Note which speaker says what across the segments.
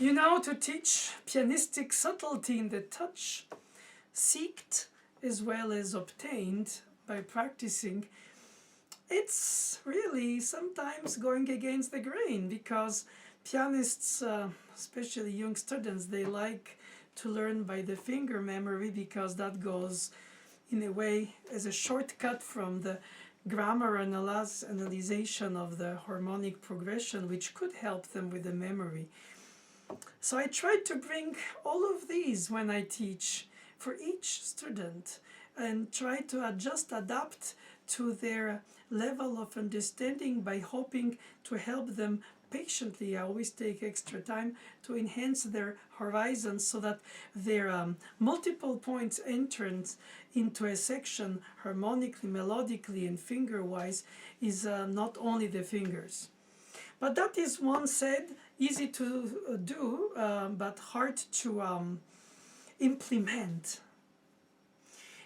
Speaker 1: You know, to teach pianistic subtlety in the touch, seeked as well as obtained by practicing, it's really sometimes going against the grain, because pianists, especially young students, they like to learn by the finger memory, because that goes in a way as a shortcut from the grammar analyzation of the harmonic progression, which could help them with the memory. So I try to bring all of these when I teach for each student, and try to adapt to their level of understanding by hoping to help them patiently. I always take extra time to enhance their horizons, so that their multiple points entrance into a section harmonically, melodically, and finger-wise is not only the fingers. But that is, one said, easy to do, but hard to implement.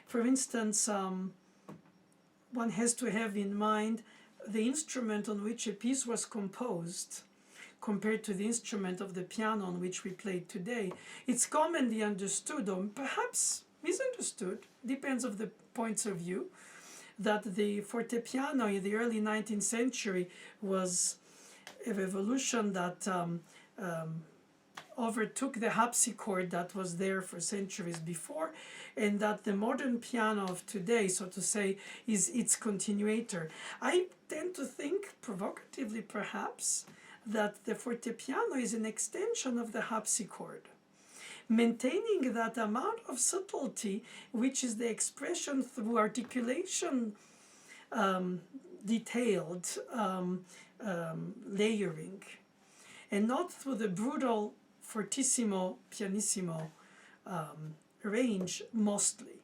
Speaker 1: For instance, one has to have in mind the instrument on which a piece was composed compared to the instrument of the piano on which we played today. It's commonly understood, or perhaps misunderstood, depends on the points of view, that the fortepiano in the early 19th century was a revolution that overtook the harpsichord that was there for centuries before, and that the modern piano of today, so to say, is its continuator. I tend to think, provocatively perhaps, that the fortepiano is an extension of the harpsichord, maintaining that amount of subtlety which is the expression through articulation, detailed layering, and not through the brutal fortissimo, pianissimo range mostly.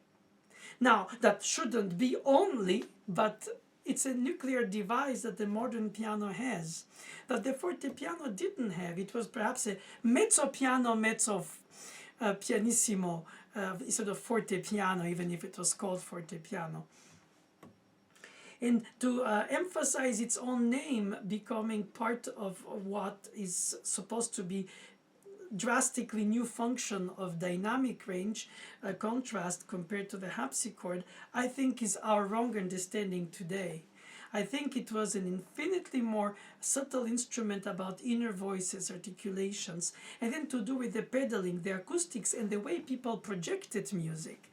Speaker 1: Now, that shouldn't be only, but it's a nuclear device that the modern piano has, that the fortepiano didn't have. It was perhaps a mezzo piano, mezzo pianissimo, instead of fortepiano, even if it was called fortepiano. And to emphasize its own name becoming part of what is supposed to be drastically new function of dynamic range, contrast compared to the harpsichord, I think is our wrong understanding today. I think it was an infinitely more subtle instrument about inner voices, articulations, and then to do with the pedaling, the acoustics, and the way people projected music.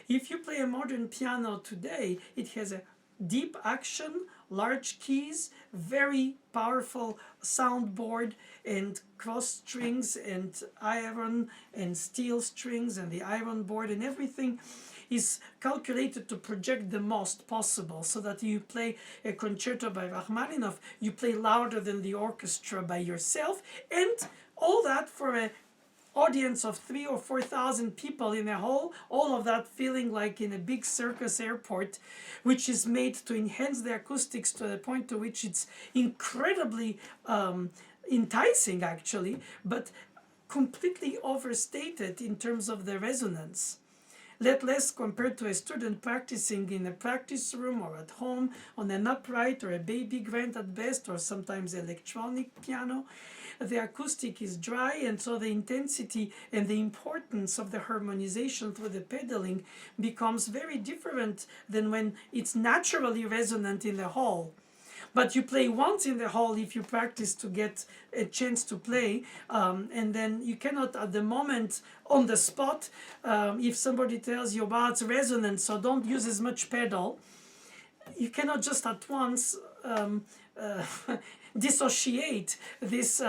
Speaker 1: If you play a modern piano today, it has a deep action, large keys, very powerful soundboard, and cross strings, and iron and steel strings, and the iron board, and everything is calculated to project the most possible, so that you play a concerto by Rachmaninoff, you play louder than the orchestra by yourself, and all that for an audience of 3,000 or 4,000 people in a hall, all of that feeling like in a big circus airport, which is made to enhance the acoustics to the point to which it's incredibly enticing actually, but completely overstated in terms of the resonance. Let less compared to a student practicing in a practice room or at home on an upright or a baby grand at best, or sometimes electronic piano. The acoustic is dry, and so the intensity and the importance of the harmonization through the pedaling becomes very different than when it's naturally resonant in the hall. But you play once in the hall if you practice to get a chance to play, and then you cannot at the moment, on the spot, if somebody tells you, well, it's resonant, so don't use as much pedal, you cannot just at once dissociate this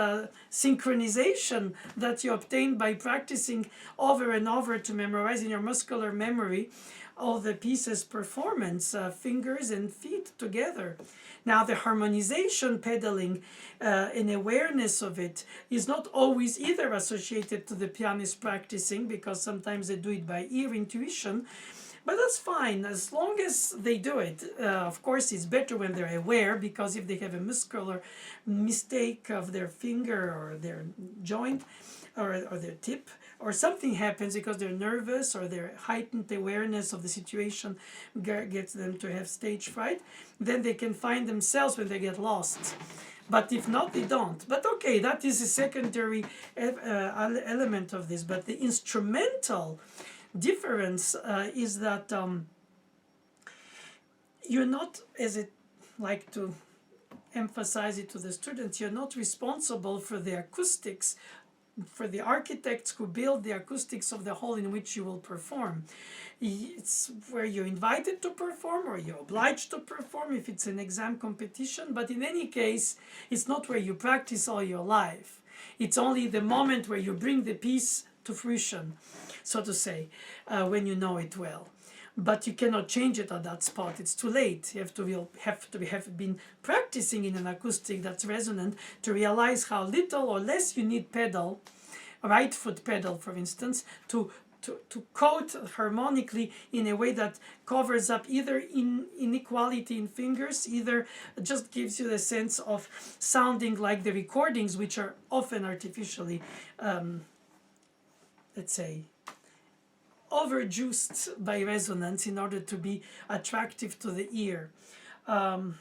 Speaker 1: synchronization that you obtain by practicing over and over to memorize in your muscular memory all the pieces' performance, fingers and feet together. Now the harmonization, pedaling, and awareness of it is not always either associated to the pianist practicing, because sometimes they do it by ear intuition, but that's fine as long as they do it. Of course, it's better when they're aware, because if they have a muscular mistake of their finger or their joint or their tip, or something happens because they're nervous or their heightened awareness of the situation gets them to have stage fright, then they can find themselves when they get lost. But if not, they don't. But okay, that is a secondary element of this. But the instrumental difference is that you're not, as it like to emphasize it to the students, you're not responsible for the acoustics, for the architects who build the acoustics of the hall in which you will perform. It's where you're invited to perform or you're obliged to perform if it's an exam competition, but in any case, it's not where you practice all your life. It's only the moment where you bring the piece to fruition, so to say, when you know it well. But you cannot change it at that spot. It's too late. You have been practicing in an acoustic that's resonant to realize how little or less you need pedal, right foot pedal, for instance, to coat harmonically in a way that covers up either inequality in fingers, either just gives you the sense of sounding like the recordings, which are often artificially, let's say, overjuiced by resonance in order to be attractive to the ear. And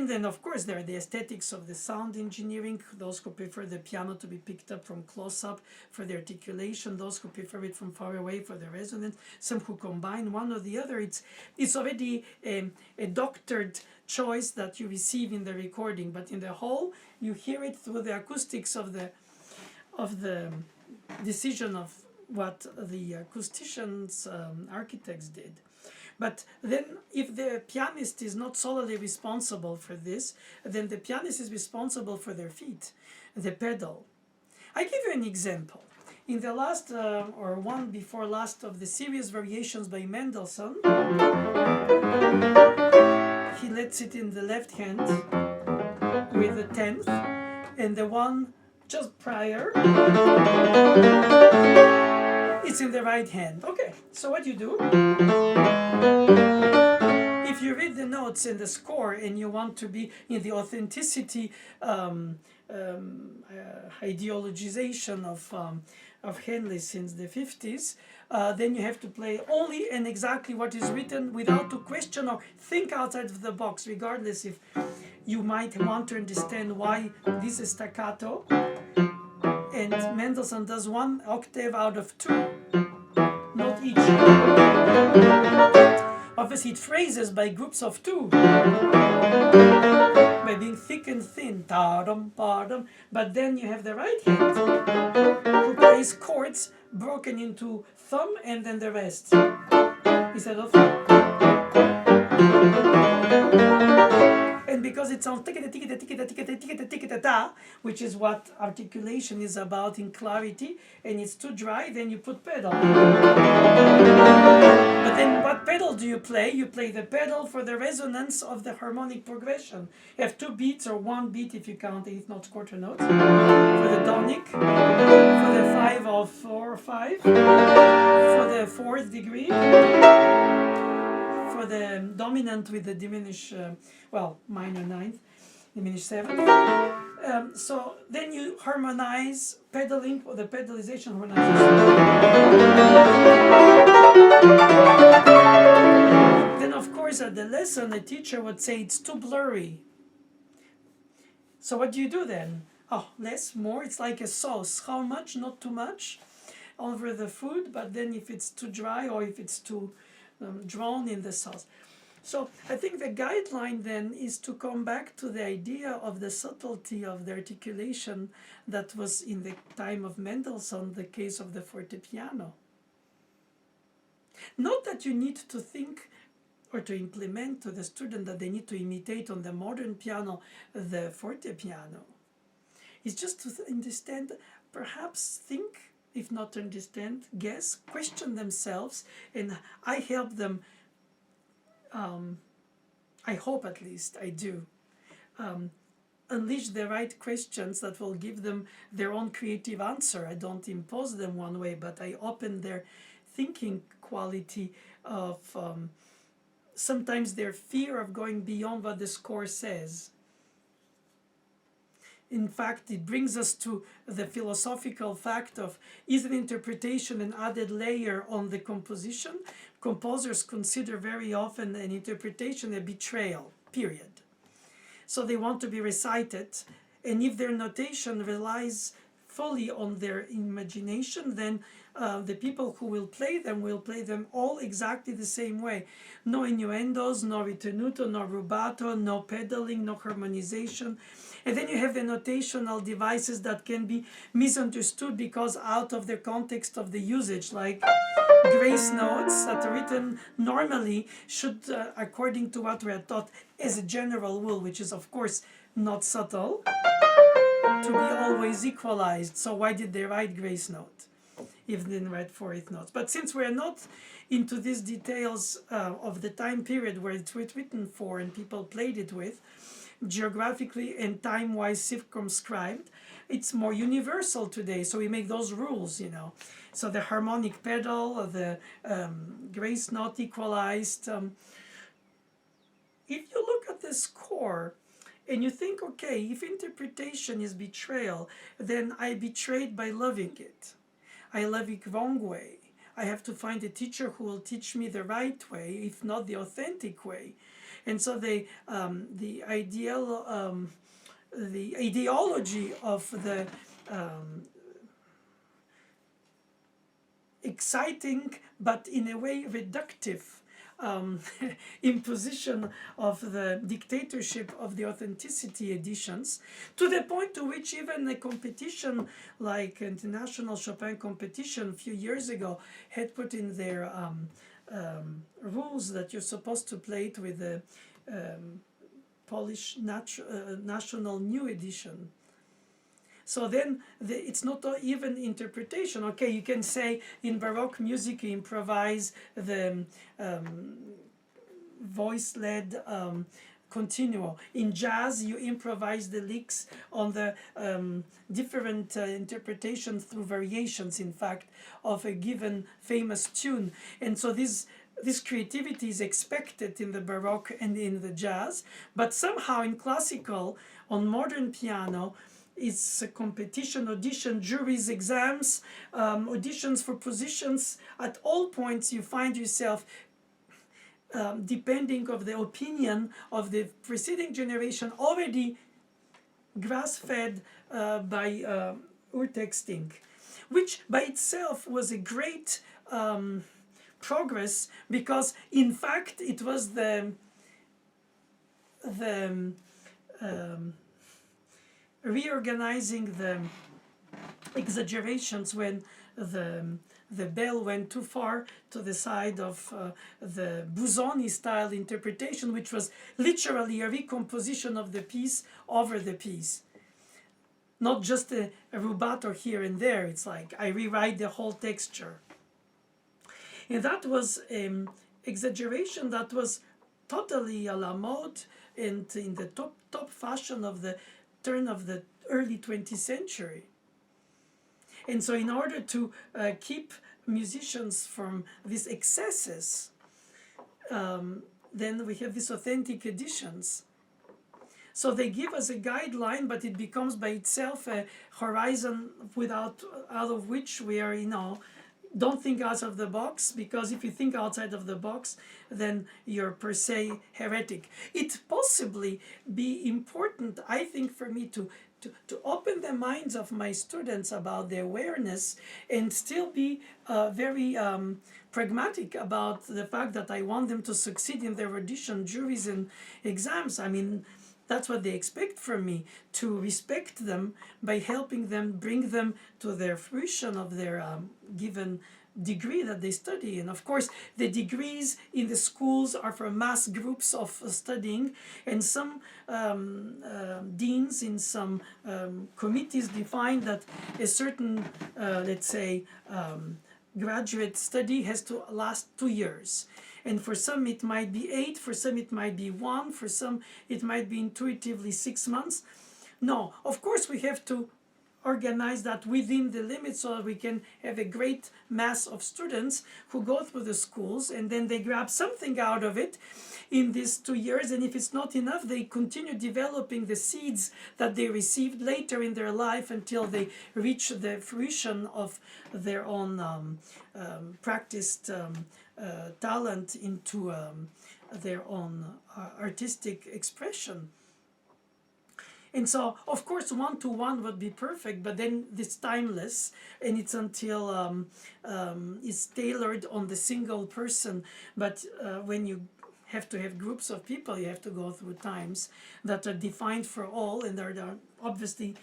Speaker 1: then, of course, there are the aesthetics of the sound engineering, those who prefer the piano to be picked up from close-up for the articulation, those who prefer it from far away for the resonance, some who combine one or the other. It's already a doctored choice that you receive in the recording, but in the whole, you hear it through the acoustics of the decision of what the acousticians, architects did. But then if the pianist is not solely responsible for this, then the pianist is responsible for their feet, the pedal. I give you an example. In the last, or one before last of the series Variations by Mendelssohn, he lets it in the left hand with the 10th, and the one just prior, it's in the right hand. Okay, so what you do, if you read the notes in the score and you want to be in the authenticity, ideologization of Henley since the 50s, then you have to play only and exactly what is written without to question or think outside of the box, regardless if you might want to understand why this is staccato and Mendelssohn does one octave out of two, not each. Obviously it phrases by groups of two, by being thick and thin, but then you have the right hand who plays chords broken into thumb and then the rest, instead of and because it sounds which is what articulation is about in clarity, and it's too dry, then you put pedal. But then what pedal do you play? You play the pedal for the resonance of the harmonic progression. You have 2 beats or 1 beat if you count 8 notes, quarter notes, for the tonic, for the 5 of 4 or 5, for the 4th degree, for the dominant with the diminished, minor 9th, diminished 7th. So then you harmonize pedaling, or the pedalization harmonizes. Then of course at the lesson the teacher would say it's too blurry. So what do you do then? Oh, less, more, it's like a sauce. How much? Not too much over the food, but then if it's too dry or if it's too drawn in the sauce. So I think the guideline then is to come back to the idea of the subtlety of the articulation that was in the time of Mendelssohn, the case of the fortepiano. Not that you need to think or to implement to the student that they need to imitate on the modern piano the fortepiano. It's just to understand, perhaps think, if not understand, guess, question themselves, and I help them. I hope, at least I do, unleash the right questions that will give them their own creative answer. I don't impose them one way, but I open their thinking quality of sometimes their fear of going beyond what the score says. In fact, it brings us to the philosophical fact of, is an interpretation an added layer on the composition? Composers consider very often an interpretation a betrayal, period. so they want to be recited. And if their notation relies fully on their imagination, then the people who will play them all exactly the same way. No innuendos, no ritenuto, no rubato, no pedaling, no harmonization. And then you have the notational devices that can be misunderstood because out of the context of the usage, like grace notes that are written normally should, according to what we are taught as a general rule, which is of course not subtle, to be always equalized. So why did they write grace note if they didn't write fourth notes? But since we're not into these details of the time period where it's written for and people played it with, geographically and time-wise circumscribed, it's more universal today. So we make those rules, you know. So the harmonic pedal, the grace note equalized. If you look at the score, and you think, okay, if interpretation is betrayal, then I betrayed by loving it. I love it wrong way. I have to find a teacher who will teach me the right way, if not the authentic way. And so the ideology of the exciting but in a way reductive imposition of the dictatorship of the authenticity editions, to the point to which even a competition like International Chopin competition a few years ago had put in their rules that you're supposed to play it with the Polish National New Edition. So then it's not even interpretation. Okay, you can say in Baroque music you improvise the voice-led continuo. In jazz you improvise the licks on the different interpretations through variations, in fact, of a given famous tune. And so this creativity is expected in the Baroque and in the jazz, but somehow in classical, on modern piano, it's a competition, audition, juries, exams, auditions for positions. At all points you find yourself depending of the opinion of the preceding generation, already grass-fed by urtexting, which by itself was a great progress, because in fact it was the reorganizing the exaggerations when the bell went too far to the side of the Busoni style interpretation, which was literally a recomposition of the piece over the piece, not just a rubato here and there. It's like I rewrite the whole texture. And that was exaggeration that was totally à la mode and in the top fashion of the turn of the early 20th century. And so in order to keep musicians from these excesses, then we have these authentic editions. So they give us a guideline, but it becomes by itself a horizon out of which we are, don't think out of the box, because if you think outside of the box, then you're per se heretic. It possibly be important, I think, for me to open the minds of my students about the awareness and still be very pragmatic about the fact that I want them to succeed in their audition, juries, and exams. I mean, that's what they expect from me, to respect them by helping them, bring them to their fruition of their given degree that they study. And of course, the degrees in the schools are for mass groups of studying, and some deans in some committees define that a certain, let's say, graduate study has to last 2 years. And for some it might be 8, for some it might be 1, for some it might be intuitively 6 months. No, of course we have to organize that within the limits so that we can have a great mass of students who go through the schools, and then they grab something out of it in these 2 years, and if it's not enough, they continue developing the seeds that they received later in their life until they reach the fruition of their own practiced talent into their own artistic expression. And so, of course, 1-to-1 would be perfect, but then it's timeless, and it's until it's tailored on the single person. But when you have to have groups of people, you have to go through times that are defined for all, and are obviously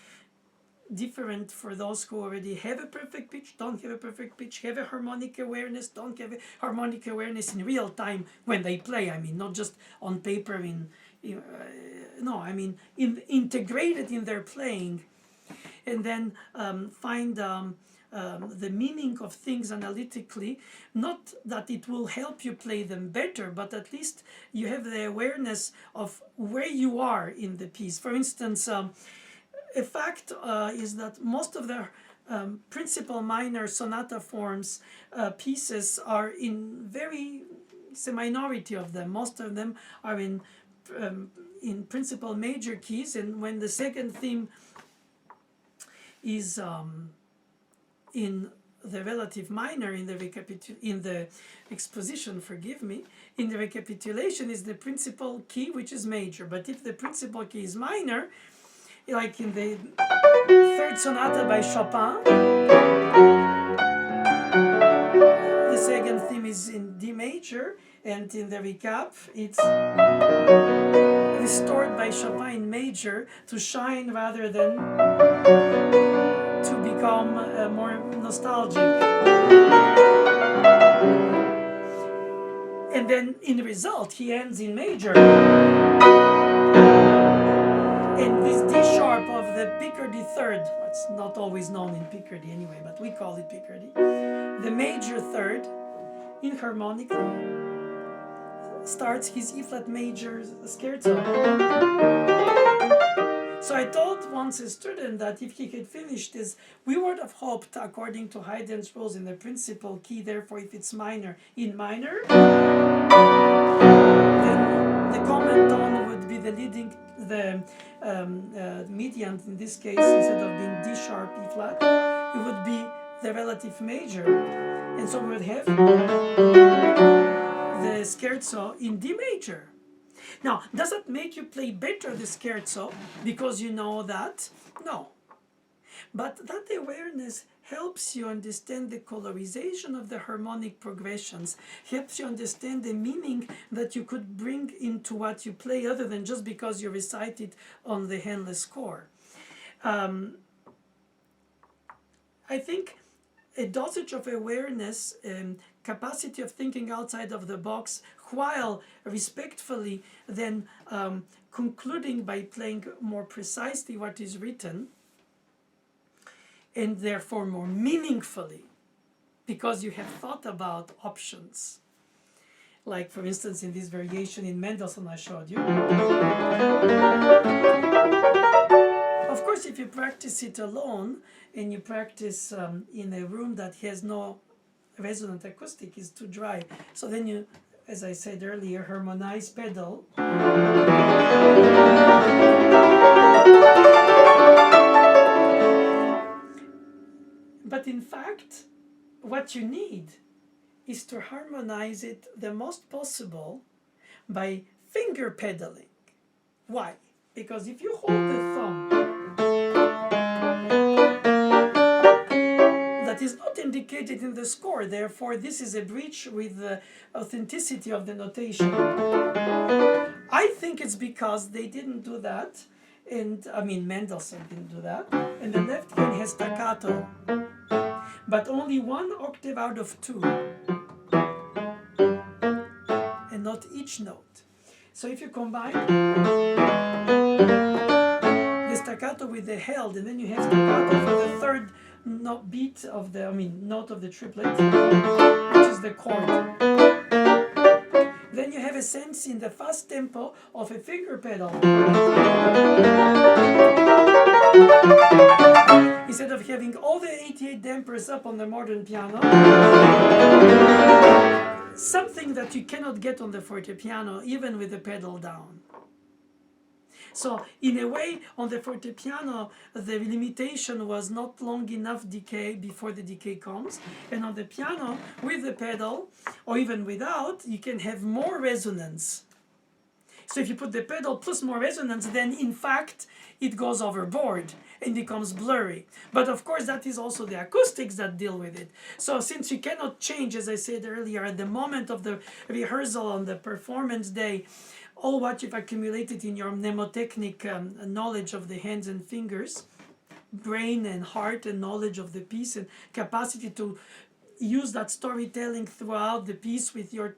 Speaker 1: different for those who already have a perfect pitch, don't have a perfect pitch, have a harmonic awareness, don't have a harmonic awareness in real time when they play. I mean, not just on paper no, I mean integrated in their playing, and then find the meaning of things analytically. Not that it will help you play them better, but at least you have the awareness of where you are in the piece. For instance, a fact is that most of the principal minor sonata forms pieces are in it's a minority of them. Most of them are in principal major keys, and when the second theme is in the relative minor, in the exposition, forgive me, in the recapitulation is the principal key, which is major. But if the principal key is minor, like in the third sonata by Chopin, the second theme is in D major, and in the recap it's restored by Chopin in major to shine rather than to become more nostalgic. And then in the result he ends in major. And this D sharp of the Picardy third, it's not always known in Picardy anyway, but we call it Picardy, the major third, inharmonically, starts his E flat major scherzo. So I told once a student that if he had finished this, we would have hoped, according to Haydn's rules, in the principal key, therefore if it's minor, in minor, then the common tone would be the leading, the median in this case, instead of being D sharp, E flat, it would be the relative major. And so we would have the scherzo in D major. Now, does it make you play better the scherzo because you know that? No. But that awareness helps you understand the colorization of the harmonic progressions, helps you understand the meaning that you could bring into what you play other than just because you recite it on the Handel score. I think a dosage of awareness, capacity of thinking outside of the box, while respectfully then concluding by playing more precisely what is written, and therefore more meaningfully, because you have thought about options. Like, for instance, in this variation in Mendelssohn I showed you. Of course, if you practice it alone, and you practice in a room that has no resonant acoustic, is too dry. So then you, as I said earlier, harmonize pedal. But in fact, what you need is to harmonize it the most possible by finger pedaling. Why? Because if you hold the thumb, that is not indicated in the score, therefore this is a breach with the authenticity of the notation. I think it's because they didn't do that, and I mean Mendelssohn didn't do that, and the left hand has staccato, but only one octave out of two, and not each note. So if you combine the staccato with the held, and then you have staccato for the third beat of the, note of the triplet, which is the chord. Then you have a sense in the fast tempo of a finger pedal. Instead of having all the 88 dampers up on the modern piano, something that you cannot get on the fortepiano even with the pedal down. So in a way, on the fortepiano, the limitation was not long enough decay before the decay comes. And on the piano, with the pedal, or even without, you can have more resonance. So if you put the pedal plus more resonance, then in fact it goes overboard and becomes blurry. But of course that is also the acoustics that deal with it. So since you cannot change, as I said earlier, at the moment of the rehearsal on the performance day, all what you've accumulated in your mnemotechnic knowledge of the hands and fingers, brain and heart and knowledge of the piece and capacity to use that storytelling throughout the piece with your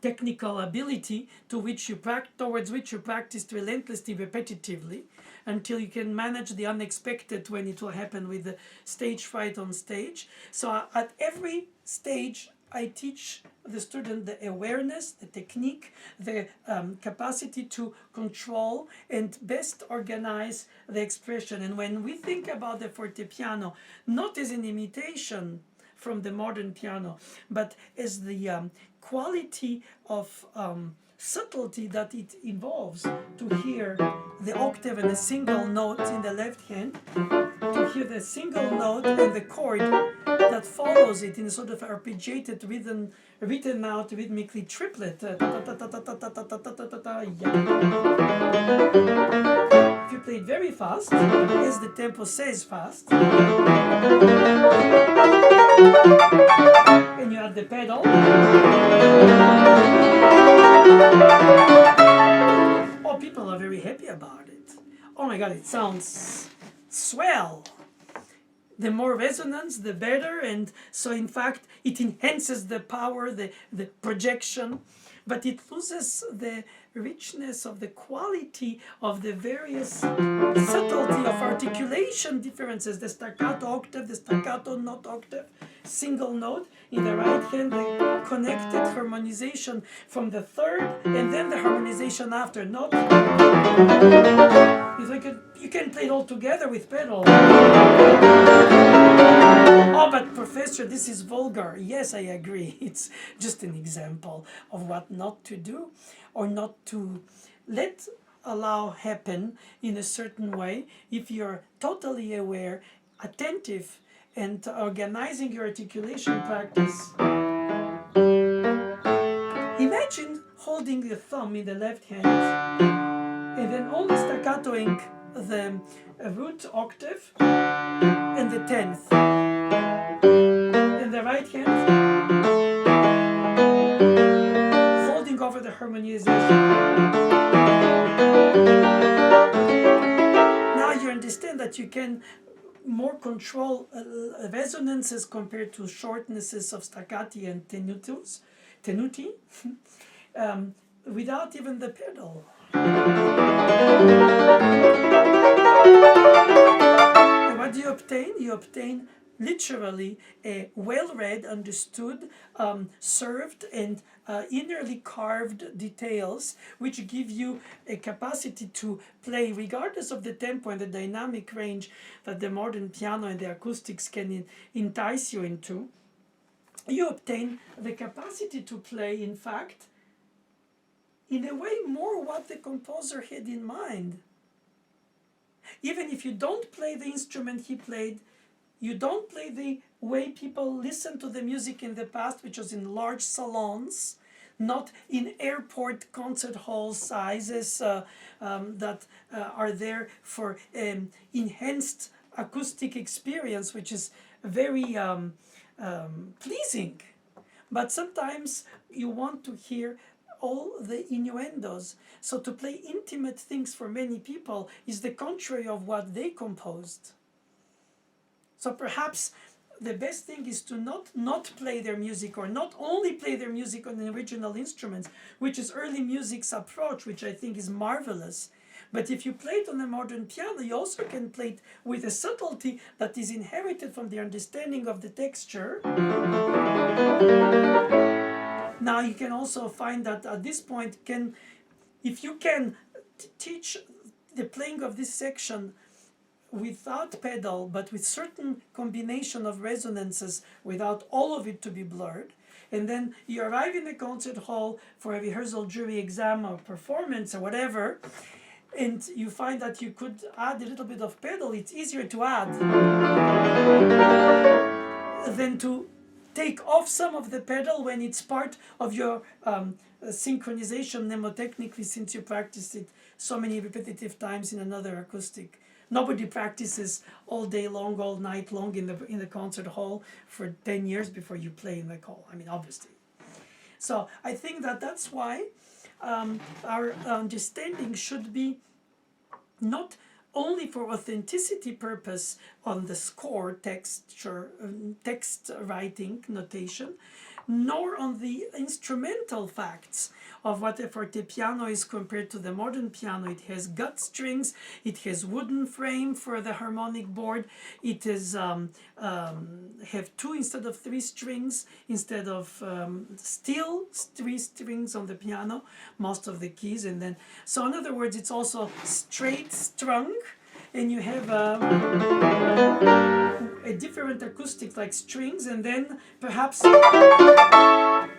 Speaker 1: technical ability towards which you practiced relentlessly, repetitively, until you can manage the unexpected when it will happen with the stage fright on stage. So at every stage I teach the student the awareness, the technique, the capacity to control and best organize the expression. And when we think about the fortepiano, not as an imitation from the modern piano, but as the quality of subtlety that it involves to hear the octave and a single note in the left hand, to hear the single note and the chord that follows it in a sort of arpeggiated rhythm, written out rhythmically triplet. If you play it very fast, as the tempo says fast, and you add the pedal, oh, people are very happy about it. Oh my god, it sounds swell. The more resonance, the better, and so in fact it enhances the power, the projection, but it loses the richness of the quality of the various subtlety of articulation differences, the staccato octave, the staccato not octave, single note in the right hand, the connected harmonization from the third, and then the harmonization after, not it's like you can play it all together with pedal. Oh, but professor, this is vulgar. Yes, I agree. It's just an example of what not to do or not to allow happen in a certain way if you're totally aware, attentive, and organizing your articulation practice. Imagine holding the thumb in the left hand and then only staccatoing the root octave and the 10th. In the right hand, holding over the harmonization. Now you understand that you can more control resonances compared to shortnesses of staccati and tenuti without even the pedal. And what do you obtain? You obtain literally a well-read, understood, served, and innerly carved details, which give you a capacity to play regardless of the tempo and the dynamic range that the modern piano and the acoustics can entice you into. You obtain the capacity to play, in fact, in a way more what the composer had in mind. Even if you don't play the instrument he played, you don't play the way people listened to the music in the past, which was in large salons, not in airport concert hall sizes that are there for enhanced acoustic experience, which is very pleasing. But sometimes you want to hear all the innuendos. So to play intimate things for many people is the contrary of what they composed. So perhaps the best thing is to not play their music, or not only play their music on the original instruments, which is early music's approach, which I think is marvelous. But if you play it on a modern piano, you also can play it with a subtlety that is inherited from the understanding of the texture. Now you can also find that at this point, if you can teach the playing of this section without pedal, but with certain combination of resonances, without all of it to be blurred, and then you arrive in a concert hall for a rehearsal, jury exam, or performance, or whatever, and you find that you could add a little bit of pedal, it's easier to add than to take off some of the pedal when it's part of your synchronization mnemotechnically, since you practiced it so many repetitive times in another acoustic. Nobody practices all day long, all night long in the concert hall for 10 years before you play in the hall. I mean, obviously. So I think that that's why our understanding should be not only for authenticity purpose on the score texture, text writing notation, nor on the instrumental facts of what a fortepiano is compared to the modern piano. It has gut strings, it has wooden frame for the harmonic board, it is have 2 instead of 3 strings, instead of still 3 strings on the piano, most of the keys, and then, so in other words, it's also straight strung, and you have a different acoustic like strings, and then perhaps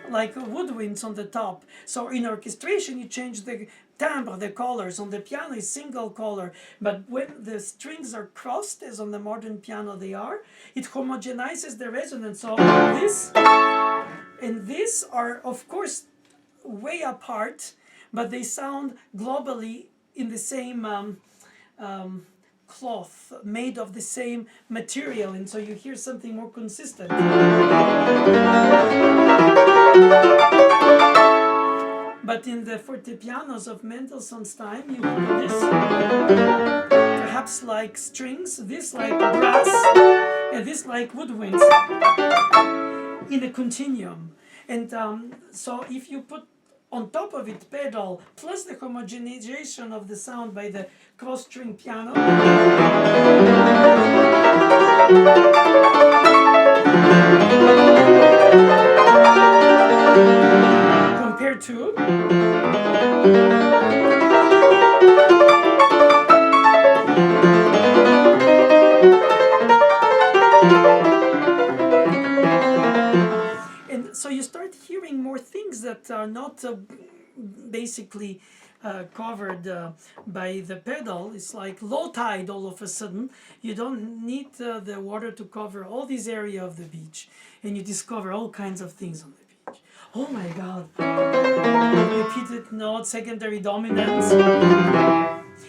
Speaker 1: like woodwinds on the top. So in orchestration you change the timbre, the colors. On the piano is single color, but when the strings are crossed, as on the modern piano they are, it homogenizes the resonance. So this and this are of course way apart, but they sound globally in the same cloth, made of the same material, and so you hear something more consistent. But in the fortepianos of Mendelssohn's time, you hear this perhaps like strings, this like brass, and this like woodwinds in a continuum. And so if you put on top of it pedal plus the homogenization of the sound by the cross-string piano, compared to and so you start hearing more things that are not basically covered by the pedal. It's like low tide all of a sudden. You don't need the water to cover all this area of the beach, and you discover all kinds of things on the beach. Oh my God! Repeated notes, secondary dominants,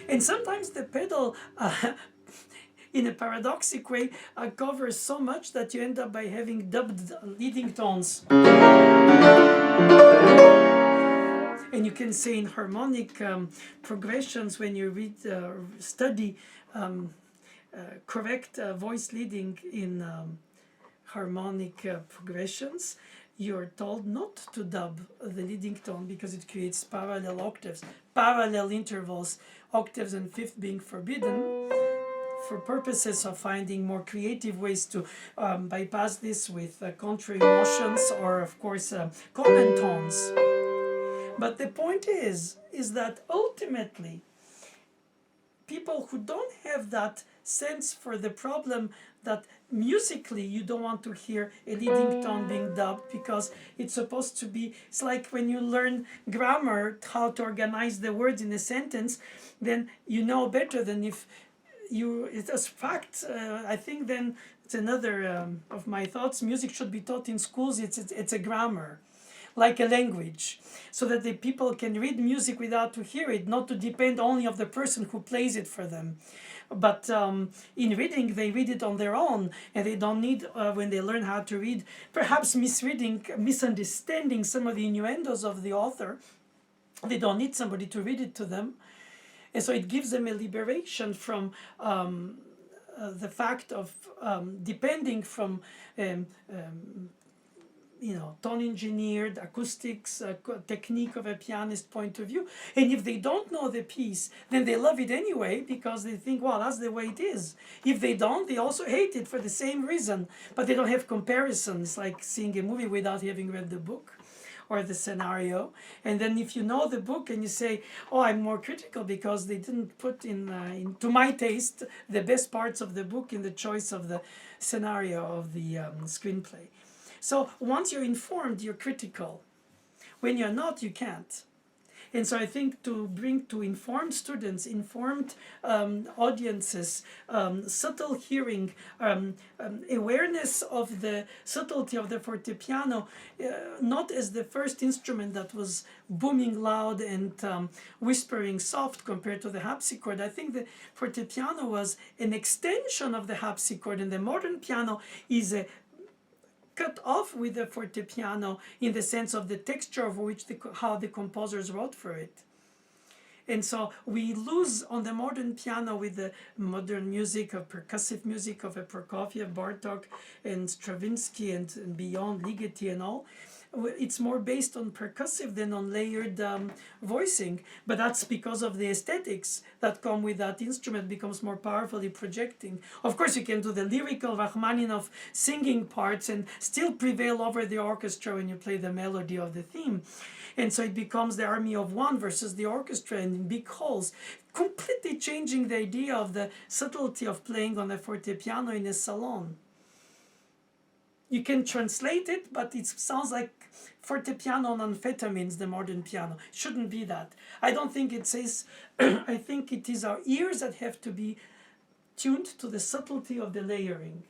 Speaker 1: and sometimes the pedal in a paradoxic way covers so much that you end up by having dubbed leading tones. And you can say in harmonic progressions, when you read, study correct voice leading in harmonic progressions, you're told not to dub the leading tone because it creates parallel octaves, parallel intervals, octaves and fifth being forbidden, for purposes of finding more creative ways to bypass this with contrary motions or, of course, common tones. But the point is that ultimately, people who don't have that sense for the problem that musically you don't want to hear a leading tone being dubbed because it's supposed to be, it's like when you learn grammar, how to organize the words in a sentence, then you know better than if you, it's a fact, I think then it's another of my thoughts, music should be taught in schools, it's a grammar, like a language, so that the people can read music without to hear it, not to depend only on the person who plays it for them. But in reading, they read it on their own, and they don't need, when they learn how to read, perhaps misreading, misunderstanding some of the innuendos of the author, they don't need somebody to read it to them. And so it gives them a liberation from the fact of depending from tone engineered acoustics technique of a pianist point of view. And if they don't know the piece, then they love it anyway because they think, well, that's the way it is. If they don't, they also hate it for the same reason, but they don't have comparisons, like seeing a movie without having read the book or the scenario. And then if you know the book and you say, oh, I'm more critical because they didn't put in to my taste, the best parts of the book in the choice of the scenario of the screenplay. So once you're informed, you're critical. When you're not, you can't. And so I think to bring to informed students, informed audiences, subtle hearing, awareness of the subtlety of the fortepiano, not as the first instrument that was booming loud and whispering soft compared to the harpsichord. I think the fortepiano was an extension of the harpsichord, and the modern piano is a cut off with the fortepiano in the sense of the texture of which how the composers wrote for it. And so we lose on the modern piano with the modern music of percussive music of a Prokofiev, Bartok, and Stravinsky, and beyond Ligeti and all. It's more based on percussive than on layered voicing, but that's because of the aesthetics that come with that instrument becomes more powerfully projecting. Of course, you can do the lyrical Rachmaninoff singing parts and still prevail over the orchestra when you play the melody of the theme. And so it becomes the army of one versus the orchestra and in big halls, completely changing the idea of the subtlety of playing on a fortepiano in a salon. You can translate it, but it sounds like fortepiano on amphetamines, the modern piano. It shouldn't be that. I don't think it says, I think it is our ears that have to be tuned to the subtlety of the layering.